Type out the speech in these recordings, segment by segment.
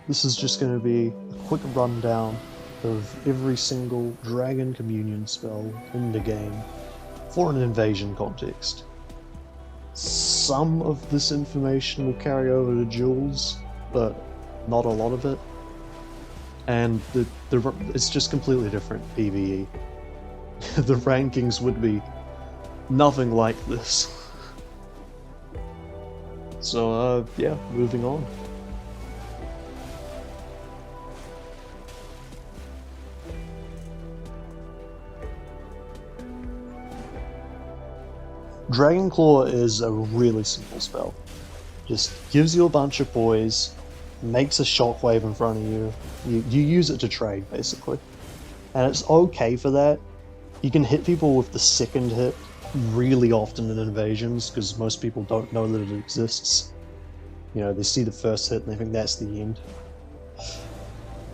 This is just going to be a quick rundown of every single Dragon Communion spell in the game for an invasion context. Some of this information will carry over to duels, but not a lot of it. And it's just completely different PvE. The rankings would be nothing like this. So, yeah, moving on. Dragon Claw is a really simple spell. Just gives you a bunch of poise, makes a shockwave in front of you. You use it to trade, basically. And it's okay for that. You can hit people with the second hit really often in invasions, because most people don't know that it exists. You know, they see the first hit and they think that's the end.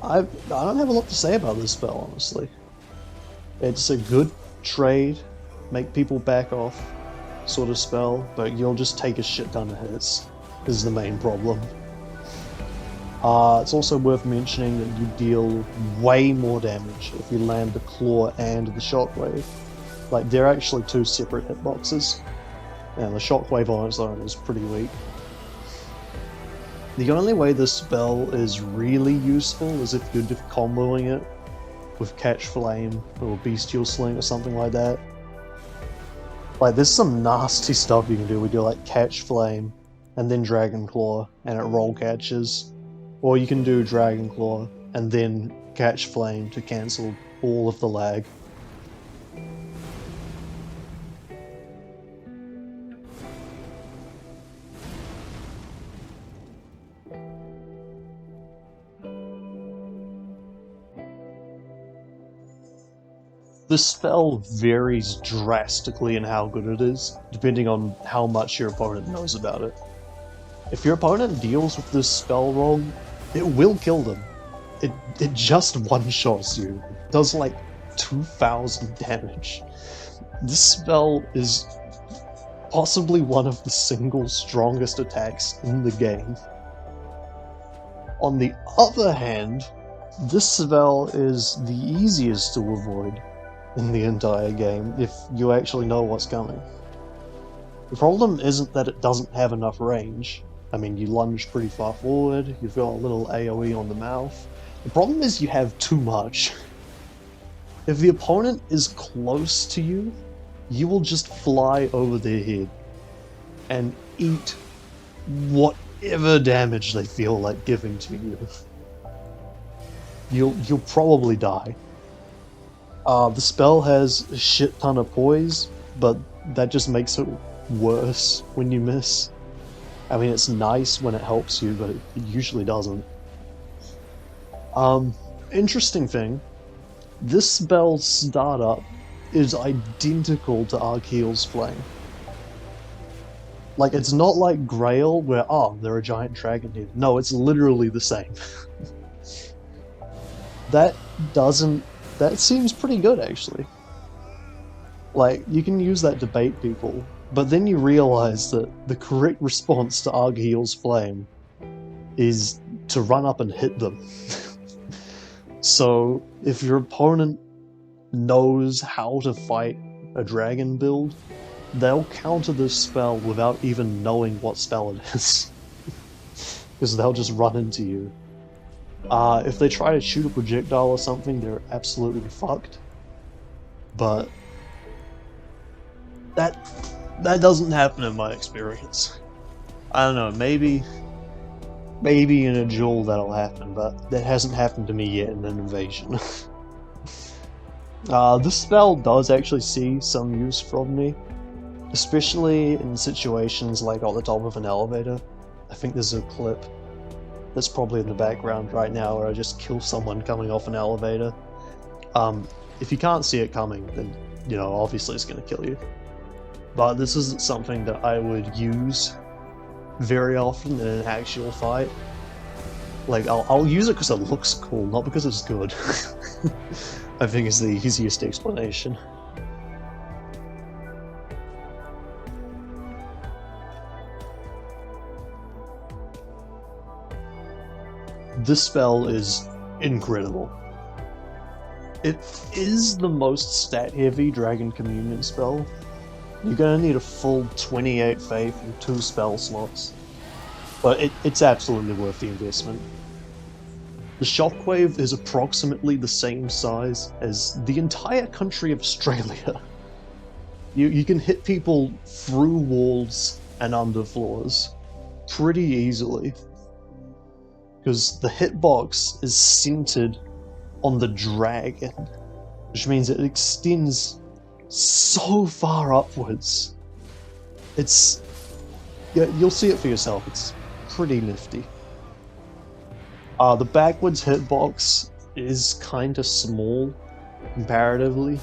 I don't have a lot to say about this spell, honestly. It's a good trade, make people back off sort of spell, but you'll just take a shit ton of hits, is the main problem. It's also worth mentioning that you deal way more damage if you land the claw and the shockwave. Like, they're actually two separate hitboxes, and the shockwave on its own is pretty weak. The only way this spell is really useful is if you're comboing it with Catch Flame or Bestial Sling or something like that. Like, there's some nasty stuff you can do with your like Catch Flame and then Dragon Claw and it roll catches. Or you can do Dragon Claw and then Catch Flame to cancel all of the lag. The spell varies drastically in how good it is, depending on how much your opponent knows about it. If your opponent deals with this spell wrong, it will kill them. It just one-shots you. It does like 2,000 damage. This spell is possibly one of the single strongest attacks in the game. On the other hand, this spell is the easiest to avoid in the entire game if you actually know what's coming. The problem isn't that it doesn't have enough range. I mean, you lunge pretty far forward, you've got a little AoE on the mouth. The problem is you have too much. If the opponent is close to you, you will just fly over their head and eat whatever damage they feel like giving to you. You'll probably die. The spell has a shit ton of poise, but that just makes it worse when you miss. I mean, it's nice when it helps you, but it usually doesn't. Interesting thing, this spell's startup is identical to Archaeal's Flame. Like, it's not like Greyoll, where, oh, they're a giant dragon head. No, it's literally the same. That seems pretty good, actually. Like, you can use that to bait people, but then you realize that the correct response to Archaeal's Flame is to run up and hit them. So, if your opponent knows how to fight a dragon build, they'll counter this spell without even knowing what spell it is. Because they'll just run into you. If they try to shoot a projectile or something, they're absolutely fucked. But that doesn't happen in my experience. I don't know, maybe in a duel that'll happen, but that hasn't happened to me yet in an invasion. This spell does actually see some use from me, especially in situations like on the top of an elevator. I think there's a clip that's probably in the background right now where I just kill someone coming off an elevator. If you can't see it coming, then, you know, obviously it's going to kill you. But this isn't something that I would use very often in an actual fight. Like, I'll use it because it looks cool, not because it's good. I think is the easiest explanation. This spell is incredible. It is the most stat-heavy Dragon Communion spell. You're gonna need a full 28 faith and 2 spell slots, but it's absolutely worth the investment. The shockwave is approximately the same size as the entire country of Australia. You can hit people through walls and under floors pretty easily, because the hitbox is centered on the dragon, which means it extends so far upwards. Yeah, you'll see it for yourself, it's pretty nifty. The backwards hitbox is kinda small, comparatively,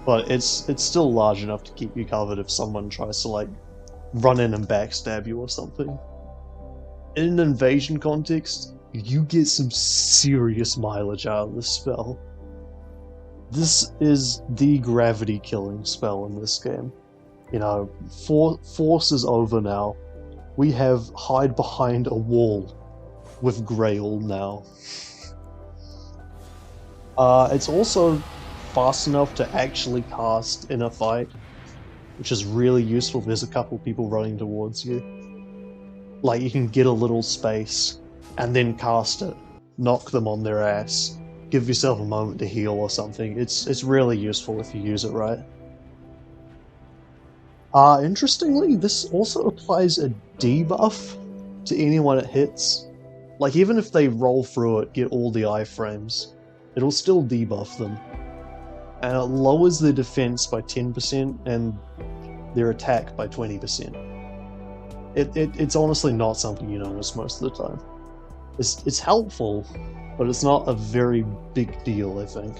but it's still large enough to keep you covered if someone tries to, like, run in and backstab you or something. In an invasion context, you get some serious mileage out of this spell. This is the gravity killing spell in this game. You know, Force is over now. We have hide behind a wall with Greyoll now. It's also fast enough to actually cast in a fight, which is really useful if there's a couple people running towards you. Like, you can get a little space and then cast it, knock them on their ass, give yourself a moment to heal or something. It's really useful if you use it right. Interestingly, this also applies a debuff to anyone it hits. Like, even if they roll through it, get all the iframes, it'll still debuff them. And it lowers their defense by 10% and their attack by 20%. It's honestly not something you notice most of the time. It's helpful, but it's not a very big deal, I think.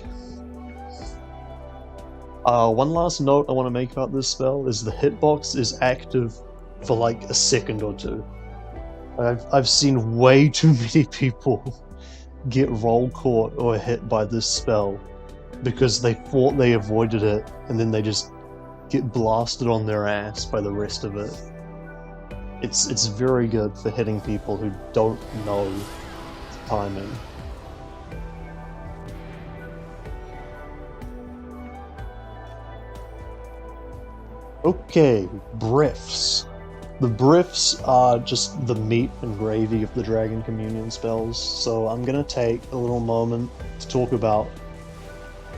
One last note I want to make about this spell is the hitbox is active for like a second or two. I've seen way too many people get roll caught or hit by this spell because they thought they avoided it and then they just get blasted on their ass by the rest of it. It's very good for hitting people who don't know timing. Okay, breaths. The breaths are just the meat and gravy of the Dragon Communion spells, so I'm gonna take a little moment to talk about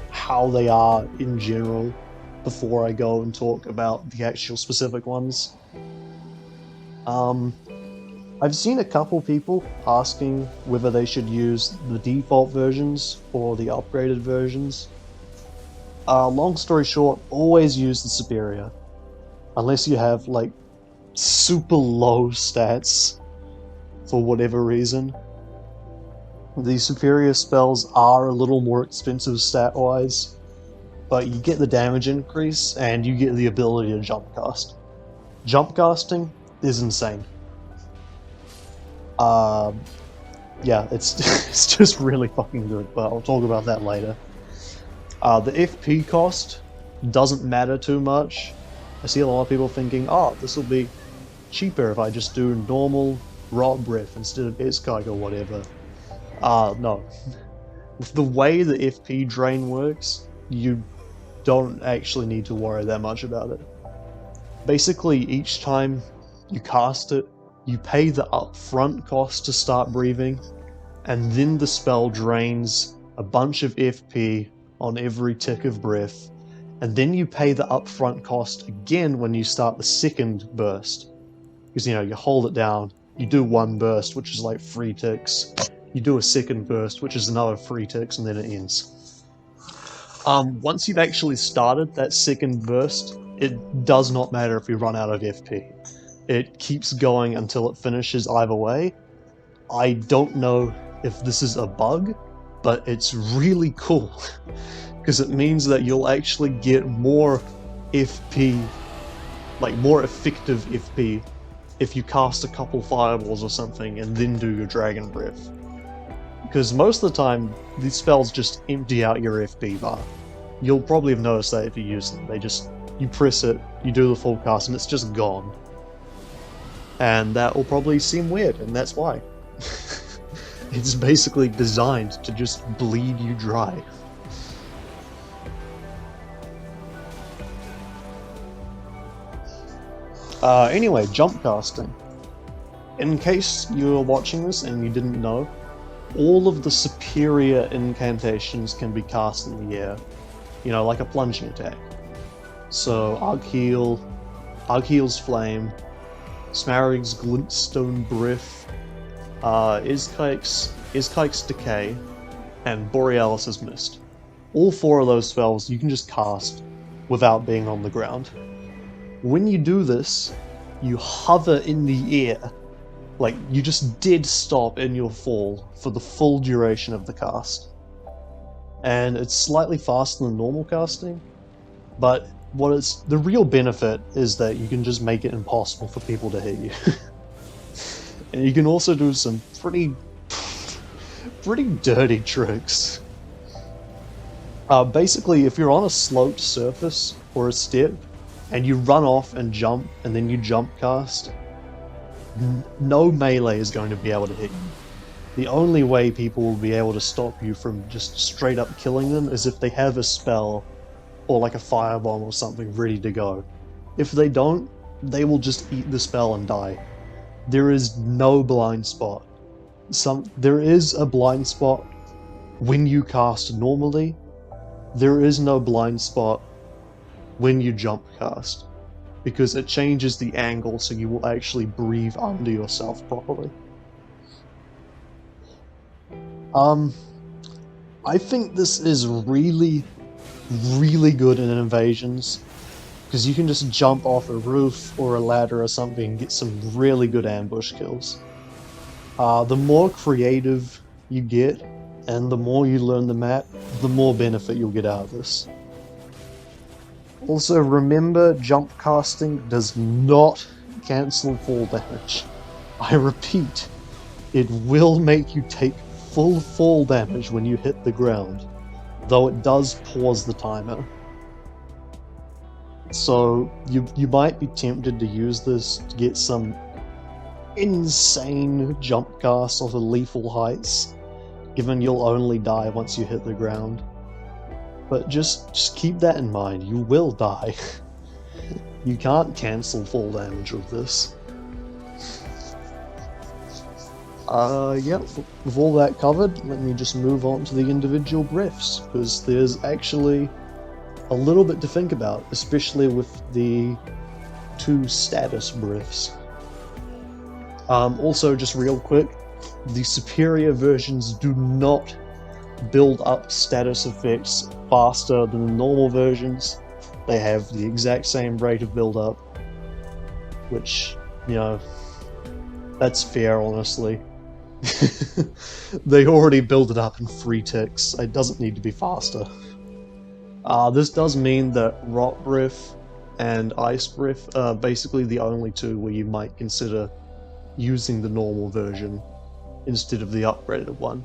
how they are in general before I go and talk about the actual specific ones. I've seen a couple people asking whether they should use the default versions or the upgraded versions. Long story short, always use the superior. Unless you have, like, super low stats for whatever reason. The superior spells are a little more expensive stat-wise, but you get the damage increase and you get the ability to jump cast. Jump casting is insane. Yeah, it's just really fucking good, but I'll talk about that later. The FP cost doesn't matter too much. I see a lot of people thinking, oh, this will be cheaper if I just do normal rot breath instead of Iskike or whatever. No. With the way the FP drain works, you don't actually need to worry that much about it. Basically, each time you cast it, you pay the upfront cost to start breathing, and then the spell drains a bunch of FP on every tick of breath, and then you pay the upfront cost again when you start the second burst. Because, you know, you hold it down, you do one burst, which is like 3 ticks, you do a second burst, which is another 3 ticks, and then it ends. Once you've actually started that second burst, it does not matter if you run out of FP. It keeps going until it finishes either way. I don't know if this is a bug, but it's really cool. Because it means that you'll actually get more FP, like more effective FP, if you cast a couple fireballs or something and then do your dragon breath. Because most of the time, these spells just empty out your FP bar. You'll probably have noticed that if you use them. You press it, you do the full cast, and it's just gone. And that will probably seem weird, and that's why. It's basically designed to just bleed you dry. Anyway, jump casting. In case you're watching this and you didn't know, all of the superior incantations can be cast in the air. You know, like a plunging attack. So, Argheel's Flame, Smaragd's Glintstone Breath, Izkike's Decay, and Borealis' Mist. All four of those spells you can just cast without being on the ground. When you do this, you hover in the air, like you just dead stop in your fall for the full duration of the cast. And it's slightly faster than normal casting, but the real benefit is that you can just make it impossible for people to hit you. And you can also do some pretty dirty tricks. Basically, if you're on a sloped surface or a step, and you run off and jump, and then you jump cast, no melee is going to be able to hit you. The only way people will be able to stop you from just straight up killing them is if they have a spell, or like a firebomb or something ready to go. If they don't, they will just eat the spell and die. There is no blind spot. There is a blind spot when you cast normally. There is no blind spot when you jump cast, because it changes the angle so you will actually breathe under yourself properly. I think this is really good in invasions, because you can just jump off a roof or a ladder or something and get some really good ambush kills. The more creative you get, and the more you learn the map, the more benefit you'll get out of this. Also, remember, jump casting does not cancel fall damage. I repeat, it will make you take full fall damage when you hit the ground, though it does pause the timer. So you might be tempted to use this to get some insane jump casts off of lethal heights, given you'll only die once you hit the ground. But just keep that in mind, you will die. You can't cancel fall damage with this. Yeah, with all that covered, let me just move on to the individual breaths, because there's actually a little bit to think about, especially with the 2 status breaths. Also, just real quick, the superior versions do not build up status effects faster than the normal versions. They have the exact same rate of build up, which, you know, that's fair, honestly. They already build it up in 3 ticks. It doesn't need to be faster. This does mean that Rot Breath and Ice Breath are basically the only 2 where you might consider using the normal version instead of the upgraded one.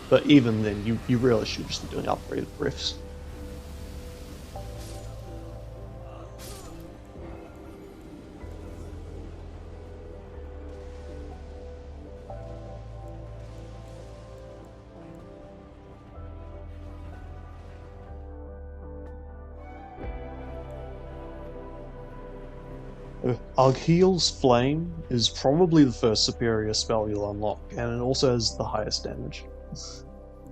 But even then, you really should just be doing upgraded breaths. Argheel's Flame is probably the first superior spell you'll unlock, and it also has the highest damage.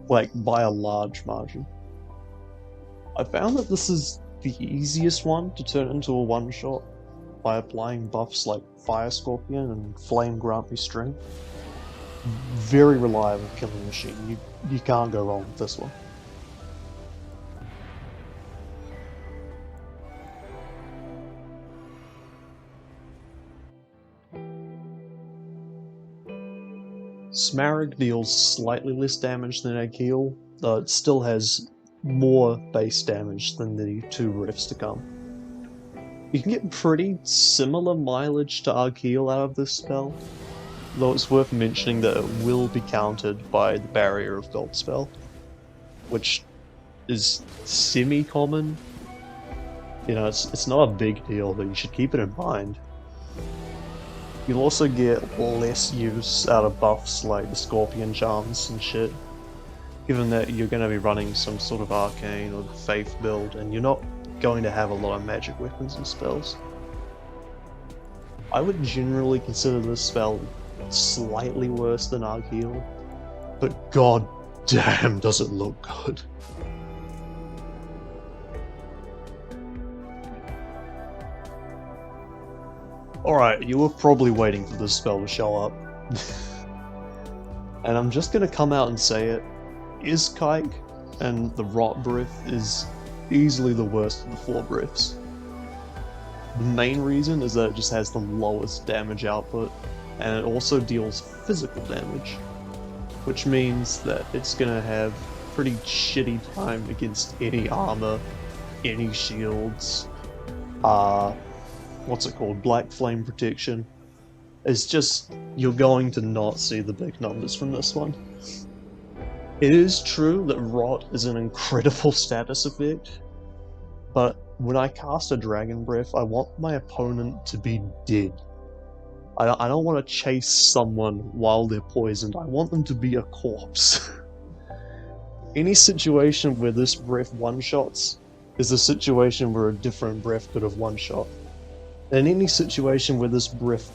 Like, by a large margin. I found that this is the easiest one to turn into a one-shot by applying buffs like Fire Scorpion and Flame Grant Me Strength. Very reliable killing machine, you can't go wrong with this one. Smaragd deals slightly less damage than Argheel, though it still has more base damage than the 2 riffs to come. You can get pretty similar mileage to Argheel out of this spell, though it's worth mentioning that it will be countered by the Barrier of Gold spell, which is semi-common. You know, it's not a big deal, but you should keep it in mind. You'll also get less use out of buffs like the Scorpion Charms and shit, given that you're going to be running some sort of Arcane or Faith build, and you're not going to have a lot of magic weapons and spells. I would generally consider this spell slightly worse than Archeal, but god damn does it look good. Alright, you were probably waiting for this spell to show up. And I'm just gonna come out and say it. Iskike and the Rot Breath is easily the worst of the 4 breaths. The main reason is that it just has the lowest damage output, and it also deals physical damage, which means that it's gonna have pretty shitty time against any armor, any shields, what's it called, Black Flame Protection. It's just, you're going to not see the big numbers from this one. It is true that Rot is an incredible status effect, but when I cast a Dragon Breath, I want my opponent to be dead. I don't want to chase someone while they're poisoned, I want them to be a corpse. Any situation where this breath one-shots is a situation where a different breath could have one-shot. And any situation where this breath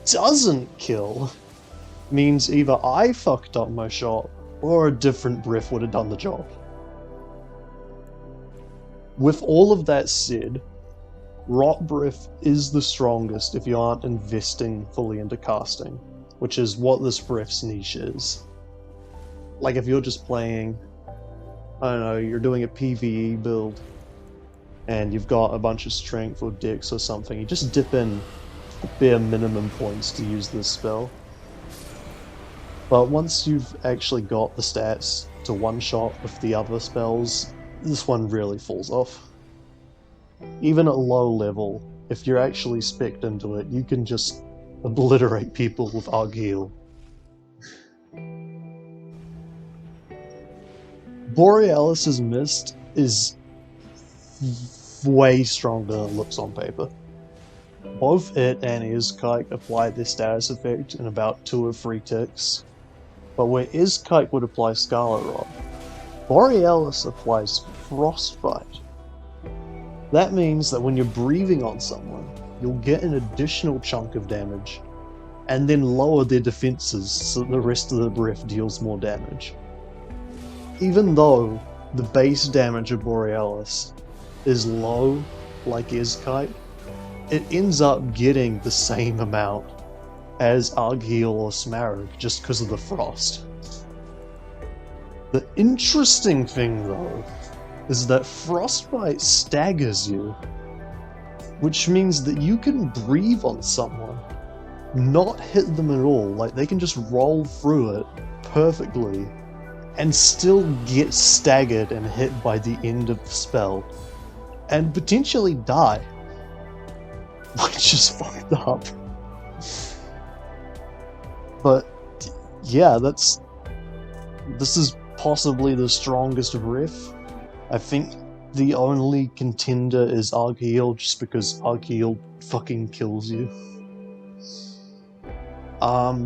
doesn't kill means either I fucked up my shot, or a different breath would have done the job. With all of that said, Rot Breath is the strongest if you aren't investing fully into casting, which is what this breath's niche is. Like if you're just playing, I don't know, you're doing a PvE build, and you've got a bunch of strength or dex or something, you just dip in the bare minimum points to use this spell. But once you've actually got the stats to one-shot with the other spells, this one really falls off. Even at low level, if you're actually spec'd into it, you can just obliterate people with Archeal. Borealis' Mist is way stronger than it looks on paper. Both it and Iskike apply their status effect in about 2 or 3 ticks, but where Iskike would apply Scarlet Rot, Borealis applies Frostbite. That means that when you're breathing on someone, you'll get an additional chunk of damage, and then lower their defenses so that the rest of the breath deals more damage. Even though the base damage of Borealis is low, like Iskike, it ends up getting the same amount as Archeal or Smaragd just because of the frost. The interesting thing though, is that Frostbite staggers you, which means that you can breathe on someone, not hit them at all, like they can just roll through it perfectly, and still get staggered and hit by the end of the spell, and potentially die. Which is fucked up. But yeah, this is possibly the strongest breath. I think the only contender is Archeal, just because Archeal fucking kills you.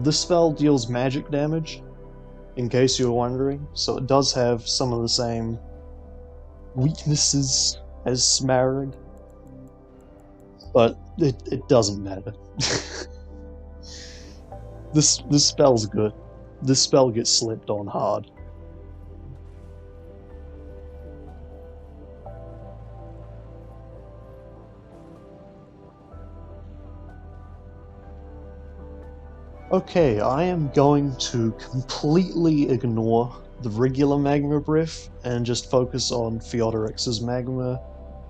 This spell deals magic damage, in case you were wondering, so it does have some of the same weaknesses as Smaragd, but it doesn't matter. This spell's good. This spell gets slept on hard. Okay, I am going to completely ignore the regular Magma Breath and just focus on Theodorix's Magma,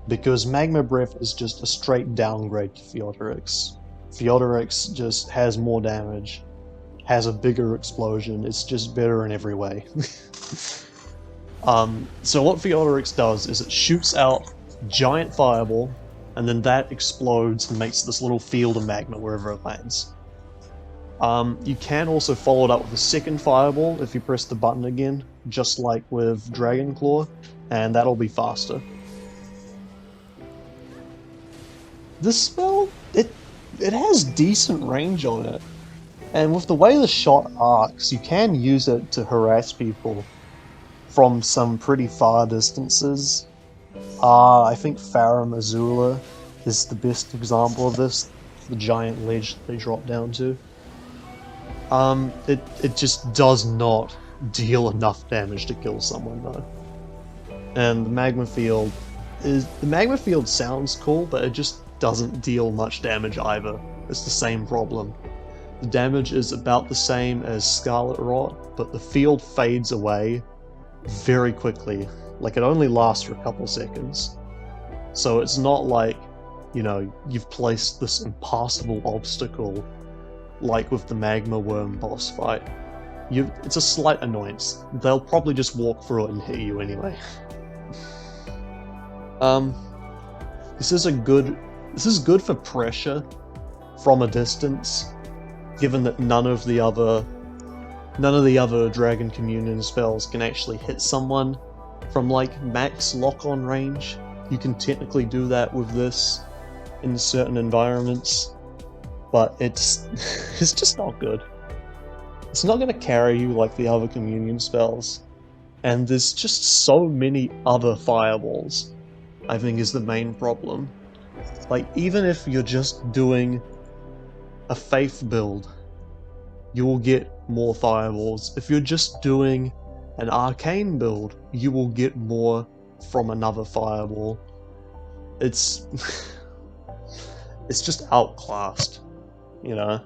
because Magma Breath is just a straight downgrade to Theodorix. Theodorix just has more damage, has a bigger explosion, it's just better in every way. So what Theodorix does is it shoots out giant fireball, and then that explodes and makes this little field of magma wherever it lands. You can also follow it up with a second fireball if you press the button again, just like with Dragon Claw, and that'll be faster. This spell, it has decent range on it. And with the way the shot arcs, you can use it to harass people from some pretty far distances. I think Farum Azula is the best example of this, the giant ledge they drop down to. It just does not deal enough damage to kill someone though. And the magma field sounds cool, but it just doesn't deal much damage either. It's the same problem. The damage is about the same as Scarlet Rot, but the field fades away very quickly. Like, it only lasts for a couple seconds. So it's not like, you know, you've placed this impassable obstacle like with the Magma Worm boss fight. It's a slight annoyance. They'll probably just walk through it and hit you anyway. This is good for pressure from a distance, given that none of the other Dragon Communion spells can actually hit someone from like max lock-on range. You can technically do that with this in certain environments, but it's just not good. It's not going to carry you like the other Communion spells, and there's just so many other fireballs, I think, is the main problem. Like, even if you're just doing a Faith build, you will get more fireballs. If you're just doing an Arcane build, you will get more from another fireball. It's it's just outclassed, you know?